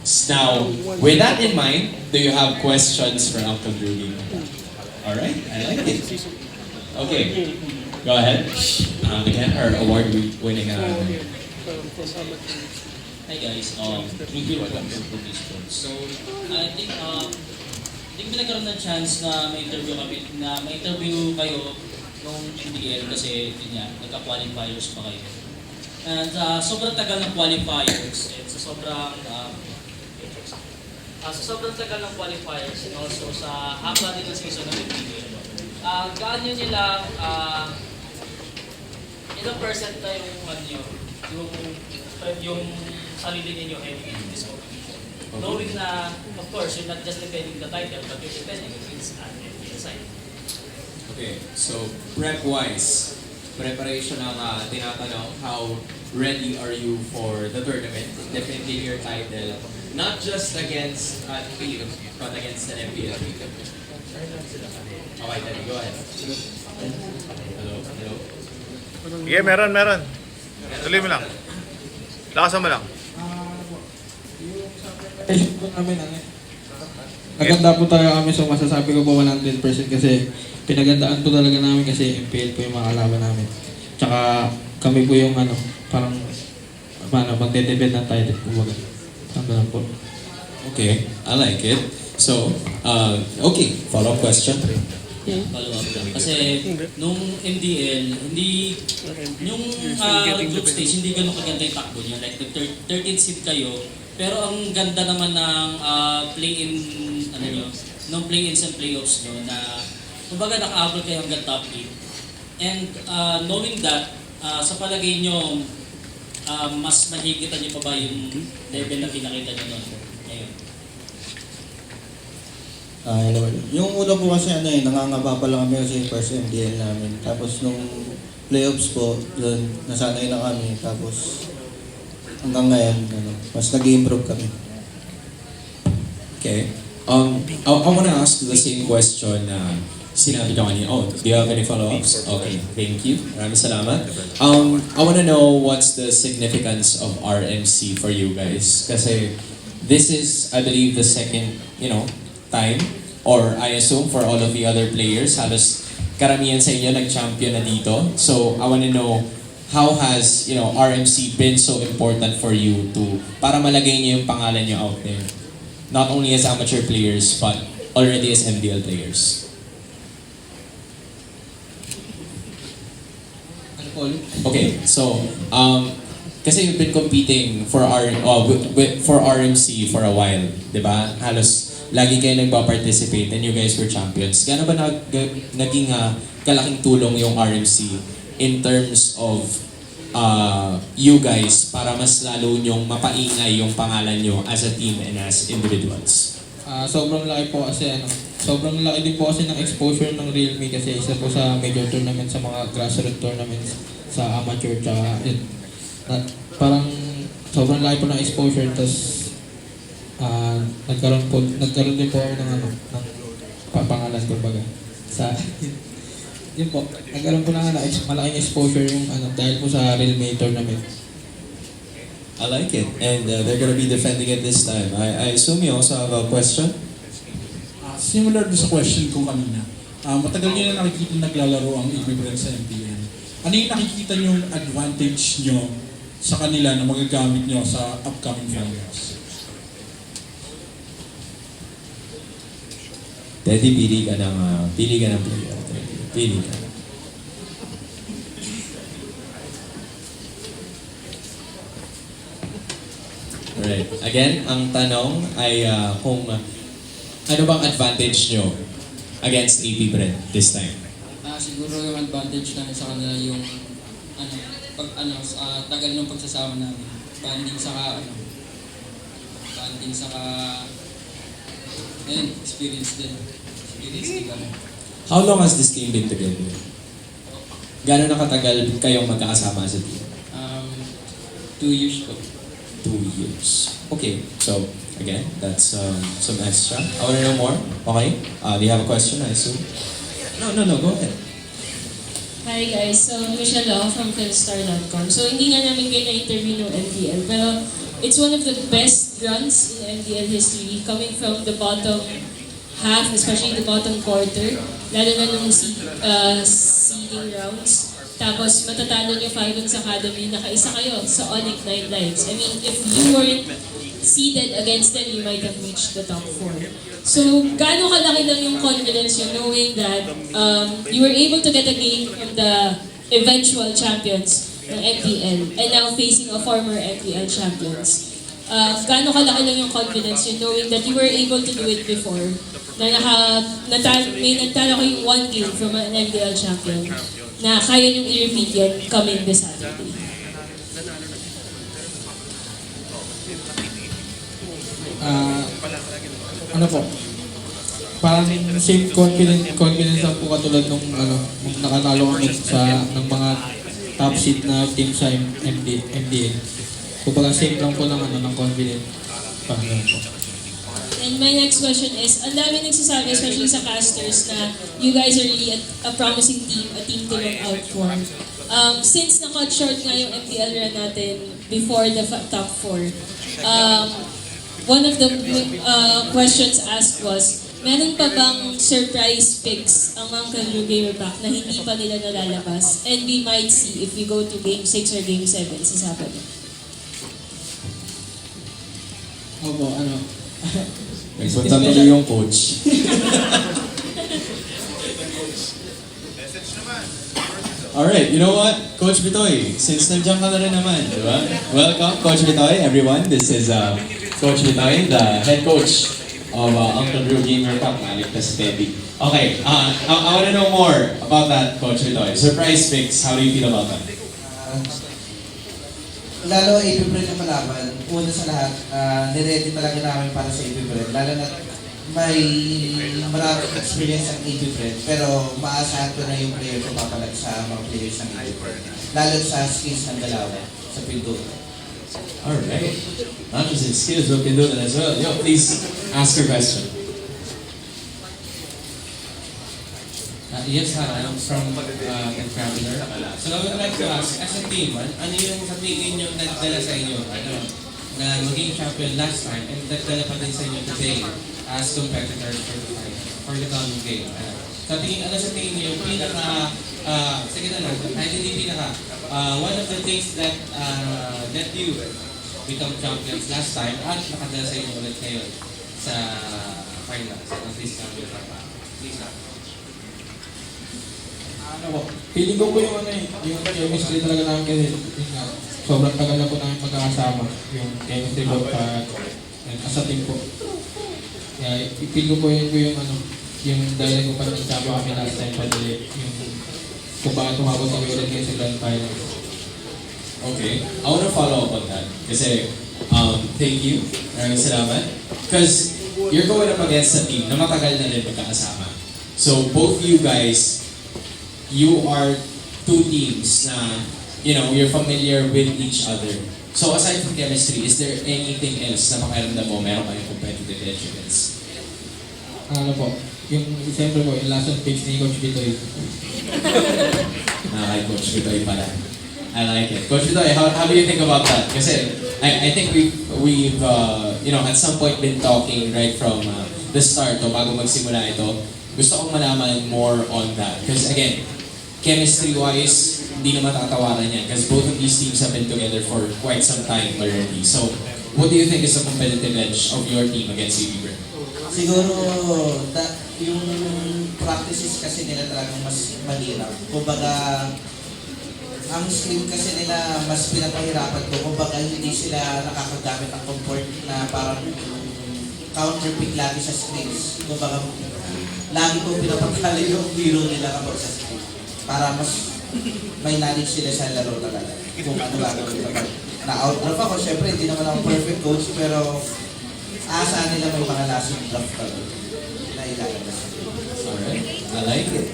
Now, with that in mind, do you have questions for Uncle Rudy? All right, I like it. Okay, go ahead. Again, our award-winning. Hi guys, review from Food Sports. So, I think nagkaroon ng chance na ma-interview kayo nung MDL kasi yun nga, nagka-qualifiers pa kayo. And sobrang tagal ng qualifiers and sa sobrang tagal ng qualifiers and also sa haba din ng season ng MDL. Gaano nila, ilang percent na yung sarili ninyo heading in this competition. Okay. Knowing na, of course, you're not just defending the title, but you're defending against an MPL side. Okay, so prep-wise, preparation ang tinatanong, how ready are you for the tournament, defending your title, not just against team, but against an MPL team? Okay, Daddy, go ahead. Hello? Yeah, meron. Tuloy mo lang. Lakasan mo lang. Naganda po talaga kami, so masasabi ko po 100% kasi pinagandaan po talaga namin kasi MPL po yung mga kalaban namin. Tsaka kami po yung parang magde-defend ng title kumbaga. Ang po. Okay, I like it. So, okay, follow-up question. Follow-up lang. Kasi nung MDL, yung group stage, hindi ganun kaganda yung takbo niyo. Like, 13th seed kayo, pero ang ganda naman ng play-in, nung play-ins and playoffs nyo, na kumbaga naka-abot kayo hanggang top 8. And knowing that, sa palagay nyo, mas mahigitan nyo pa ba yung level na pinakita nyo noon? Ngayon. Hello. Yung una po kasi nangangaba pa lang kami kasi first MDL namin. Tapos nung playoffs po, doon nasanay na kami. Tapos hanggang ngayon, mas nag-improve kami. Okay. I want to ask the same question na sinabi ko kanina. Oh, do you have any follow-ups? Okay, thank you. Maraming salamat. I want to know what's the significance of RMC for you guys. Kasi this is, I believe, the second, time, or I assume for all of the other players, halos karamihan sa inyo nag-champion na dito. So, I want to know, how has, RMC been so important for you to, para malagay niyo yung pangalan niyo out there? Not only as amateur players, but already as MDL players. Okay, so, kasi you've been competing for for RMC for a while, di ba? Halos lagi kayo nagpa-participate and you guys were champions. Gaano ba naging kalaking tulong yung RMC in terms of you guys para mas lalo nyong mapaingay yung pangalan nyo as a team and as individuals? Sobrang laki po kasi sobrang laki din po kasi ng exposure ng Realme kasi isa po sa major tournament sa mga grassroots tournaments sa amateur tsaka parang sobrang laki po ng exposure tas nagkaroon din po ako ng pangalan kumbaga sa yun po nagkaroon po ng malaking exposure yung dahil po sa Realme tournament. I like it. And they're gonna be defending it this time. I assume you also have a question? Similar to sa question ko kanina. Matagal nyo na nakikita naglalaro ang immigrant sa MPL. Ano yung nakikita nyo advantage nyo sa kanila na magagamit nyo sa upcoming finals? Daddy, pili ka ng player. Pili ka. Alright. Again, ang tanong ay kung ano bang advantage nyo against AP Brent this time? Siguro yung advantage namin sa kanila yung tagal ng pagsasama namin. Banding experience din kami. How long has this team been together? Gano'n na katagal kayong magkakasama sa team? 2 years po. 2 years. Okay, so again, that's some extra. I want to know more. Okay, do you have a question, I assume? No, go ahead. Hi guys, so Michelle Lau from Philstar.com. So hindi nga namin kayo na-interview ng MPL, pero it's one of the best runs in MDL history, coming from the bottom half, especially the bottom quarter, lalo na nung seeding rounds. Tapos matatalo niyo Falcons Academy, nakaisa kayo sa Onyx 9 Lives. I mean, if you weren't seeded against them, you might have reached the top 4. So, gaano kalaki lang yung confidence yun, knowing that you were able to get a game from the eventual champions ng MPL and now facing a former MPL champions. Gaano kalaki lang yung confidence yun, knowing that you were able to do it before, na may nagtalo kayong 1 game from an MPL champion, na kaya niyong i-repeat yun coming this Saturday. Ano po? Parang same confidence lang po katulad nung nakatalo kami ng mga top seed na team sa MDA. Kumbaga same lang po ng confidence. Parang po. And my next question is, ang dami nagsasabi, especially sa casters, na you guys are really a promising team, a team to look out for. Since na-cut short nga yung MPL run natin before the top 4, one of the questions asked was, meron pa bang surprise picks ang mga Kalru Gamer Pack na hindi pa nila nalalabas? And we might see if we go to Game 6 or Game 7 sa Sabado. Opo, Nagpunta tuloy yung coach. Alright, you know what? Coach Bitoy, since nandiyan ka na rin naman, di ba? Welcome, Coach Bitoy, everyone. This is Coach Bitoy, the head coach of Uncle Drew Gamer Cup, Maligtas Baby. Okay, I want to know more about that, Coach Bitoy. Surprise picks, how do you feel about that? Lalo April yung malaban, una sa lahat, niready talaga namin para sa April. Lalo na may maraming experience ang April, pero maasahan ko na yung player ko papalag sa mga players ng April. Lalo sa skills ng dalawa sa pindutan. Alright. Not just in skills, but pindutan as well. Yo, please ask your question. Yes, I'm from Traveler. So I would like to ask, as a team, ano yung sa tingin nyo nagdala sa inyo na maging champion last time and nagdala pa din sa inyo today as competitors for the coming game? Sa tingin nyo yung pinaka, sige na lang, hindi pinaka, one of the things that let you become champions last time at nakadala sa inyo ulit ngayon sa finals ng this champion. Please feeling ko po yung yung chemistry talaga namin kasi sobrang tagal na po namin magkakasama yung chemistry po as a team po. Kaya feel ko po yung yung dahil ko pa nagsabi kami last time pa yung kung bakit tumabot kami ulit kayo sa Grand Finals. Okay, I want to follow up on that. Kasi, thank you. Maraming salamat. Because you're going up against a team na matagal na rin magkakasama. So, both you guys, you are two teams na, you're familiar with each other. So aside from chemistry, is there anything else na pakiramdam mo meron kayong competitive edge against? Ano po, siyempre po, yung last on page ni Coach Bitoy. Kay Coach Bitoy pala. I like it. Coach Bitoy, how do you think about that? Kasi I think we've at some point been talking right from the start, bago magsimula ito. Gusto kong malaman more on that. Because again, chemistry-wise, hindi na matatawaran yan because both of these teams have been together for quite some time already. So, what do you think is the competitive edge of your team against CB Brent? Siguro, yung practices kasi nila talagang mas mahirap. Kumbaga, ang screen kasi nila mas pinapahirapan ko. Kumbaga, hindi sila nakakagamit ng comfort na parang counter-pick lagi sa screens. Kumbaga, lagi ko pinapagkala yung hero nila kapag sa screen. Para mas may knowledge sila sa laro talaga. Kung ano gagawin kapag na-outdraft ako. Siyempre, hindi naman ako perfect coach, pero aasahan nila may mga lasting draft talaga na ilalabas. Alright, I like it.